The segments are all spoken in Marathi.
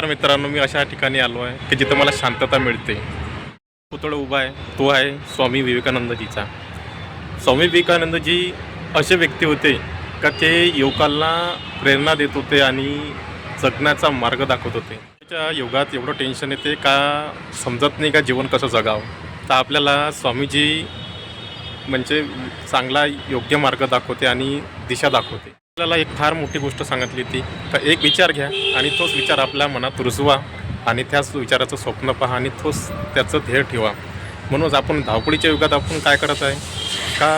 तर मित्रांनो, मी अशा ठिकाणी आलो आहे की जिथं मला शांतता मिळते. पुतळा उभा आहे, तो आहे स्वामी विवेकानंदजीचा. स्वामी विवेकानंदजी असे व्यक्ती होते का ते युवकांना प्रेरणा देत होते आणि जगण्याचा मार्ग दाखवत होते. त्याच्या युगात एवढं टेन्शन येते का समजत नाही का जीवन कसं जगावं. तर आपल्याला स्वामीजी म्हणजे चांगला योग्य मार्ग दाखवते आणि दिशा दाखवते. आपल्याला एक फार मोठी गोष्ट सांगितली होती का एक विचार घ्या आणि तोच विचार आपल्या मनात रुजवा आणि त्याच विचाराचं स्वप्न पहा आणि तोच त्याचं ध्येय ठेवा. म्हणूनच आपण धावपळीच्या युगात आपण काय करत आहे का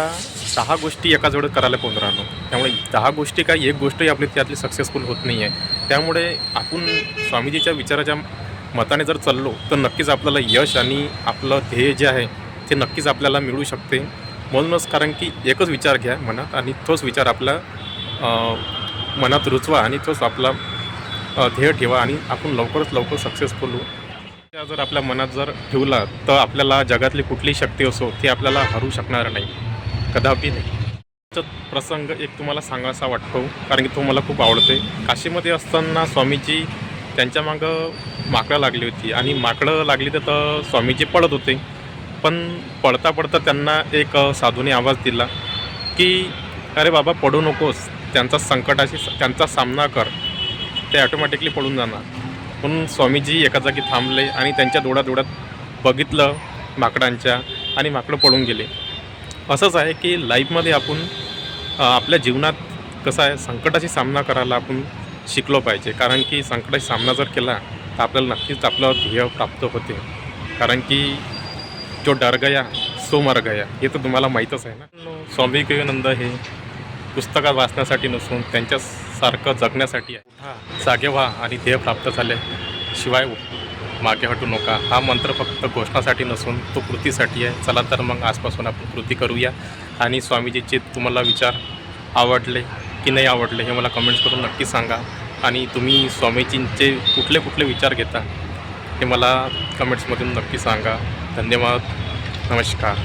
10 गोष्टी एकाच वेळेस करायला पाहून राहिलो. त्यामुळे 10 गोष्टी काय एक गोष्टही आपली त्यातली सक्सेसफुल होत नाही आहे. त्यामुळे आपण स्वामीजीच्या विचाराच्या मताने जर चाललो तर नक्कीच आपल्याला यश आणि आपलं ध्येय जे आहे ते नक्कीच आपल्याला मिळू शकते. म्हणूनच कारण की एकच विचार घ्या मनात आणि तोच विचार आपला मनात रुजवा आणि तोच आपला ध्येय ठेवा आणि आपण लवकरात लवकर सक्सेसफुल होऊ. त्या जर आपल्या मनात जर ठेवला तर आपल्याला जगातली कुठलीही शक्ती असो ती आपल्याला हरू शकणार नाही, कदापि नाही. त्याचा प्रसंग एक तुम्हाला सांगायचा वाटतो कारण की तो मला खूप आवडते. काशीमध्ये असताना स्वामीजी त्यांच्या मागं माकडं लागली होती आणि माकडं लागली तर स्वामीजी पळत होते. पण पळता पळता त्यांना एक साधूने आवाज दिला की अरे बाबा पडू नकोस, त्यांचा संकटाशी त्यांचा सामना कर, ते ॲटोमॅटिकली पळून जाणार. म्हणून स्वामीजी एका जागी थांबले आणि त्यांच्या डोळ्यात बघितलं माकडांच्या आणि माकडं पळून गेले. असंच आहे की लाईफमध्ये आपण आपल्या जीवनात कसं आहे संकटाशी सामना करायला आपण शिकलो पाहिजे. कारण की संकटाशी सामना जर केला तर आपल्याला नक्कीच आपलं ध्येय प्राप्त होते. कारण की जो डर गया सो मर गया हे तर तुम्हाला माहीतच आहे ना. स्वामी विवेकानंद हे पुस्तकात वाचण्यासाठी नसून त्यांच्यासारखं जगण्यासाठी आहे. उठा, जागे व्हा आणि ध्येय प्राप्त झाले शिवाय मागे हटू नका. हा मंत्र फक्त घोषणासाठी नसून तो कृतीसाठी आहे. चला तर मग आजपासून आपण कृती करूया. आणि स्वामीजीचे तुम्हाला विचार आवडले की नाही आवडले हे मला कमेंट्स करून नक्की सांगा. आणि तुम्ही स्वामीजींचे कुठले कुठले विचार घेता हे मला कमेंट्समधून नक्की सांगा. धन्यवाद. नमस्कार.